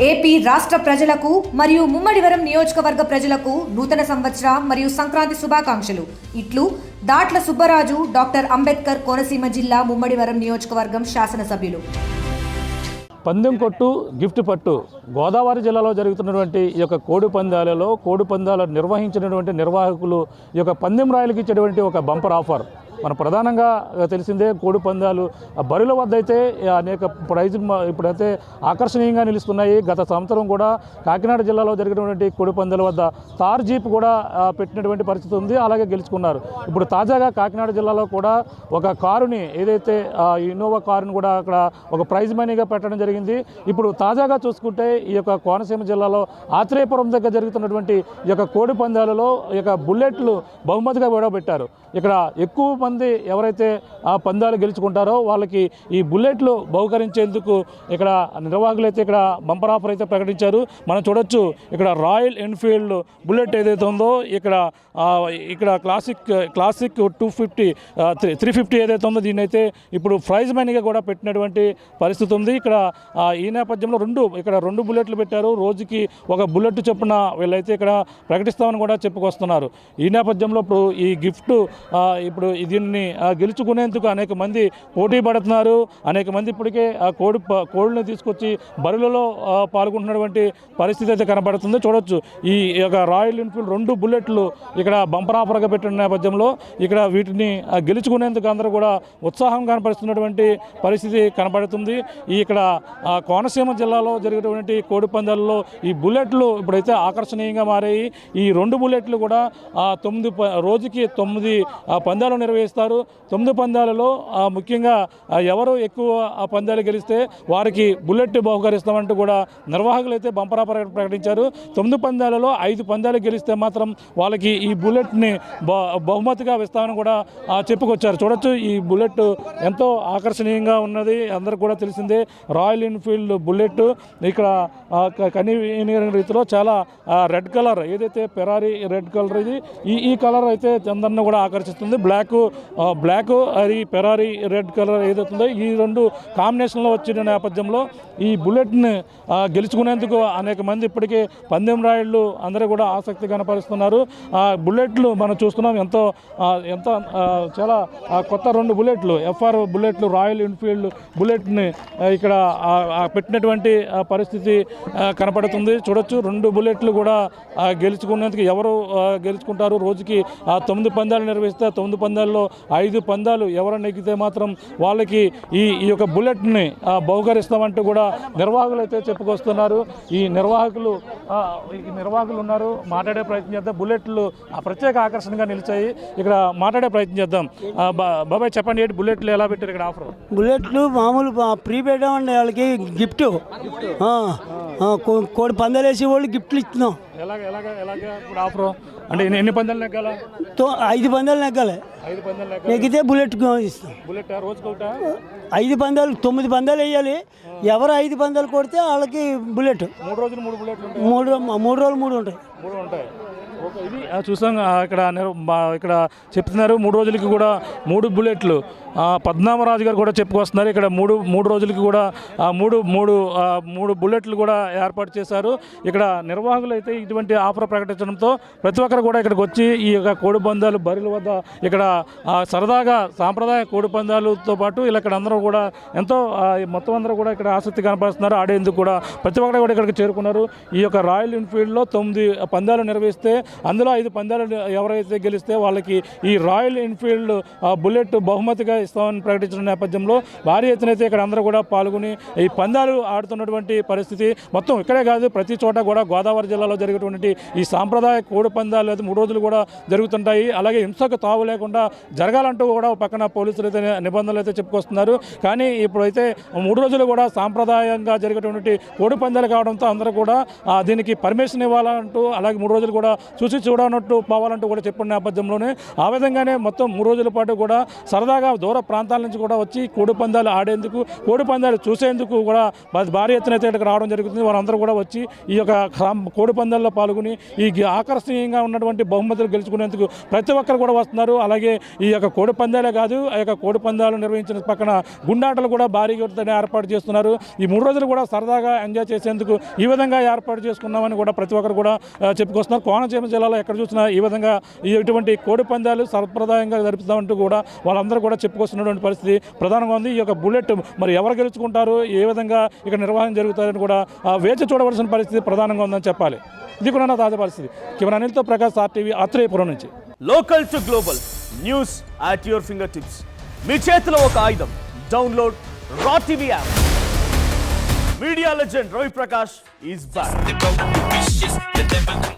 AP రాష్ట్ర ప్రజలకు మరియు ముమ్మడివరం నియోజకవర్గ ప్రజలకు నూతన సంవత్సర మరియు సంక్రాంతి శుభాకాంక్షలు. ఇట్లు దాట్ల సుబ్బరాజు, డాక్టర్ అంబేద్కర్, కోనసీమ జిల్లా ముమ్మడివరం నియోజకవర్గం శాసనసభ్యులు. పందెం కొట్టు గిఫ్ట్ పట్టు గోదావరి జిల్లాలో జరుగుతున్నటువంటి ఈ యొక్క కోడి పందాలు నిర్వహించినటువంటి నిర్వాహకులు ఈ యొక్క పందెం రాయలకి ఇచ్చేటువంటి ఒక బంపర్ ఆఫర్. మన ప్రధానంగా తెలిసిందే కోడి పందాలు బరుల వద్ద అయితే అనేక ప్రైజులు ఇప్పుడైతే ఆకర్షణీయంగా నిలుస్తున్నాయి. గత సంవత్సరం కూడా కాకినాడ జిల్లాలో జరిగినటువంటి కోడి పందాల వద్ద తార్ జీప్ కూడా పెట్టినటువంటి పరిస్థితి ఉంది, అలాగే గెలుచుకున్నారు. ఇప్పుడు తాజాగా కాకినాడ జిల్లాలో కూడా ఒక కారుని, ఏదైతే ఇన్నోవా కారుని కూడా అక్కడ ఒక ప్రైజ్ మనీగా పెట్టడం జరిగింది. ఇప్పుడు తాజాగా చూసుకుంటే ఈ యొక్క కోనసీమ జిల్లాలో ఆత్రేయపురం దగ్గర జరుగుతున్నటువంటి ఈ యొక్క కోడి పందాలలో ఈ యొక్క బుల్లెట్లు బహుమతిగా విడవబెట్టారు. ఇక్కడ ఎక్కువ మంది ఎవరైతే ఆ పందాలు గెలుచుకుంటారో వాళ్ళకి ఈ బుల్లెట్లు బహుకరించేందుకు ఇక్కడ నిర్వాహకులు అయితే ఇక్కడ బంపర్ ఆఫర్ అయితే ప్రకటించారు. మనం చూడొచ్చు ఇక్కడ రాయల్ ఎన్ఫీల్డ్ బుల్లెట్ ఏదైతే ఉందో ఇక్కడ క్లాసిక్ 350 ఏదైతే ఉందో దీన్ని అయితే ఇప్పుడు ప్రైజ్ మనీగా కూడా పెట్టినటువంటి పరిస్థితి ఉంది. ఇక్కడ ఈ నేపథ్యంలో రెండు బుల్లెట్లు పెట్టారు. రోజుకి ఒక బుల్లెట్ చొప్పున వీళ్ళైతే ఇక్కడ ప్రకటిస్తామని కూడా చెప్పుకొస్తున్నారు. ఈ నేపథ్యంలో ఇప్పుడు ఈ గిఫ్ట్ ఇప్పుడు దీన్ని గెలుచుకునేందుకు అనేక మంది పోటీ పడుతున్నారు. అనేక మంది ఇప్పటికే ఆ కోడిని తీసుకొచ్చి బరులలో పాల్గొంటున్నటువంటి పరిస్థితి అయితే కనబడుతుంది. చూడొచ్చు ఈ యొక్క రాయల్ ఎన్ఫీల్డ్ 2 బుల్లెట్లు ఇక్కడ బంపర్ ఆఫర్గా పెట్టిన నేపథ్యంలో ఇక్కడ వీటిని గెలుచుకునేందుకు అందరూ కూడా ఉత్సాహం కనపరుస్తున్నటువంటి పరిస్థితి కనబడుతుంది. ఇక్కడ కోనసీమ జిల్లాలో జరిగేటువంటి కోడి పందాలలో ఈ బుల్లెట్లు ఇప్పుడైతే ఆకర్షణీయంగా మారాయి. ఈ 2 బుల్లెట్లు కూడా రోజుకి 9 పందాలు నిర్వహిస్తారు. 9 పందాలలో ముఖ్యంగా ఎవరు ఎక్కువ పందాలు గెలిస్తే వారికి బుల్లెట్ బహుకరిస్తామంటూ కూడా నిర్వాహకులు అయితే బంపర్ ఆఫర్ ప్రకటించారు. 9 పందాలలో 5 పందాలు గెలిస్తే మాత్రం వాళ్ళకి ఈ బుల్లెట్ని బహుమతిగా ఇస్తామని కూడా చెప్పుకొచ్చారు. చూడొచ్చు ఈ బుల్లెట్ ఎంతో ఆకర్షణీయంగా ఉన్నది, అందరికి కూడా తెలిసిందే. రాయల్ ఎన్ఫీల్డ్ బుల్లెట్ ఇక్కడ కనీవిని రీతిలో చాలా రెడ్ కలర్, ఏదైతే ఫెరారీ రెడ్ కలర్ ఇది ఈ కలర్ అయితే అందరిని కూడా ఆకర్షిస్తుంది. బ్లాక్ అది ఫెరారీ రెడ్ కలర్ ఏదైతుందో ఈ 2 కాంబినేషన్లో వచ్చిన నేపథ్యంలో ఈ బుల్లెట్ని గెలుచుకునేందుకు అనేక మంది ఇప్పటికే పందెం రాయుళ్ళు అందరూ కూడా ఆసక్తి కనపరుస్తున్నారు. బుల్లెట్లు మనం చూస్తున్నాం ఎంతో చాలా కొత్త 2 బుల్లెట్లు ఎఫ్ఆర్ బుల్లెట్లు రాయల్ ఎన్ఫీల్డ్ బుల్లెట్ని ఇక్కడ పెట్టినటువంటి పరిస్థితి కనపడుతుంది. చూడొచ్చు 2 బుల్లెట్లు కూడా గెలుచుకునేందుకు ఎవరు గెలుచుకుంటారు. రోజుకి 9 పందాలు నిర్వహిస్తే 9 పందాల్లో 5 పందాలు ఎవరు నెగ్గితే మాత్రం వాళ్ళకి ఈ యొక్క బుల్లెట్ని బహుకరిస్తామంటూ కూడా నిర్వాహకులు అయితే చెప్పుకొస్తున్నారు. ఈ నిర్వాహకులు ఉన్నారు, మాట్లాడే ప్రయత్నం చేద్దాం. బుల్లెట్లు ప్రత్యేక ఆకర్షణగా నిలిచాయి. ఇక్కడ మాట్లాడే ప్రయత్నం చేద్దాం. బాబాయ్ చెప్పండి, ఏంటి బుల్లెట్లు ఎలా పెట్టారు ఇక్కడ ఆఫర్? బుల్లెట్లు మామూలు ప్రీపెయిడ్ అండి, వాళ్ళకి గిఫ్ట్ కోడి పందాలు వేసి వాళ్ళు గిఫ్ట్లు ఇస్తున్నాం. ఇప్పుడు ఆఫర్ అంటే ఎన్ని పందాలు నెగ్గాల? 5 పందాలు నెగ్గాలి. 5 పందాలు నెగ్గితే బుల్లెట్ ఇస్తాం. బుల్లెట్ రోజుకి 5 పందాలు 9 పందాలు వేయాలి. ఎవరు 5 పందాలు కొడితే వాళ్ళకి బుల్లెట్. 3 రోజులు 3 బుల్లెట్లు ఉంటాయి. 3 రోజులు 3 ఉంటాయి. ఇది చూసాం. ఇక్కడ చెప్తున్నారు 3 రోజులకి కూడా 3 బుల్లెట్లు. పద్మనాభరాజు గారు కూడా చెప్పుకొస్తున్నారు. ఇక్కడ మూడు రోజులకి కూడా మూడు బుల్లెట్లు కూడా ఏర్పాటు చేశారు. ఇక్కడ నిర్వాహకులు అయితే ఇటువంటి ఆఫర్ ప్రకటించడంతో ప్రతి ఒక్కరు కూడా ఇక్కడికి వచ్చి ఈ యొక్క కోడి పందాలు బరుల వద్ద ఇక్కడ సరదాగా సాంప్రదాయ కోడి పందాలతో పాటు ఇక్కడ అందరూ కూడా ఎంతో మొత్తం అందరూ కూడా ఇక్కడ ఆసక్తి కనపరుస్తున్నారు. ఆడేందుకు కూడా ప్రతి ఒక్కరు కూడా ఇక్కడికి చేరుకున్నారు. ఈ యొక్క రాయల్ ఎన్ఫీల్డ్లో 9 పందాలు నిర్వహిస్తే అందులో 5 పందాలు ఎవరైతే గెలిస్తే వాళ్ళకి ఈ రాయల్ ఎన్ఫీల్డ్ బుల్లెట్ బహుమతిగా ఇస్తామని ప్రకటించిన నేపథ్యంలో భారీ ఎత్తున అయితే ఇక్కడ అందరూ కూడా పాల్గొని ఈ పందాలు ఆడుతున్నటువంటి పరిస్థితి మొత్తం ఇక్కడే కాదు, ప్రతి చోట కూడా గోదావరి జిల్లాలో జరిగేటువంటి ఈ సాంప్రదాయ కోడి పందాలు అయితే 3 రోజులు కూడా జరుగుతుంటాయి. అలాగే హింసకు తావు లేకుండా జరగాలంటూ కూడా పక్కన పోలీసులు అయితే నిబంధనలు అయితే చెప్పుకొస్తున్నారు. కానీ ఇప్పుడైతే 3 రోజులు కూడా సాంప్రదాయంగా జరిగేటువంటి కోడి పందాలు కావడంతో అందరూ కూడా దీనికి పర్మిషన్ ఇవ్వాలంటూ, అలాగే 3 రోజులు కూడా చూసి చూడనట్టు పోవాలంటూ కూడా చెప్పిన నేపథ్యంలోనే ఆ విధంగానే మొత్తం 3 రోజుల పాటు కూడా సరదాగా దూర ప్రాంతాల నుంచి కూడా వచ్చి కోడి పందాలు ఆడేందుకు, కోడి పందాలు చూసేందుకు కూడా భారీ ఎత్తున అయితే ఇక్కడికి రావడం జరుగుతుంది. వారందరూ కూడా వచ్చి ఈ యొక్క కోడి పందాల్లో పాల్గొని ఈ ఆకర్షణీయంగా ఉన్నటువంటి బహుమతులు గెలుచుకునేందుకు ప్రతి ఒక్కరు కూడా వస్తున్నారు. అలాగే ఈ యొక్క కోడి పందాలే కాదు, ఆ యొక్క కోడి పందాలు నిర్వహించిన పక్కన గుండాటలు కూడా భారీగా ఏర్పాటు చేస్తున్నారు. ఈ 3 రోజులు కూడా సరదాగా ఎంజాయ్ చేసేందుకు ఈ విధంగా ఏర్పాటు చేసుకున్నామని కూడా ప్రతి ఒక్కరు కూడా చెప్పుకొస్తున్నారు. కోనసీమ జిల్లాలో ఎక్కడ చూసినా ఈ విధంగా ఇటువంటి కోడి పందాలు సంప్రదాయంగా జరుపుతామంటూ కూడా వాళ్ళందరూ కూడా చెప్పుకొస్తున్నటువంటి పరిస్థితి ప్రధానంగా ఉంది. ఈ యొక్క బుల్లెట్ మరి ఎవరు గెలుచుకుంటారు, ఏ విధంగా ఇక్కడ నిర్వహణ జరుగుతారని కూడా వేచి చూడవలసిన పరిస్థితి ప్రధానంగా ఉందని చెప్పాలి. ఇది కూడా నా తాజా పరిస్థితి. కెమెరా అనిల్తో ప్రకాష్, ఆర్టీవీ, ఆత్రేయపురం నుంచి. Local to global news at your fingertips. మీ చేతిలో ఒక ఆయుధం. Download raw TV app. Media legend Ravi Prakash is back.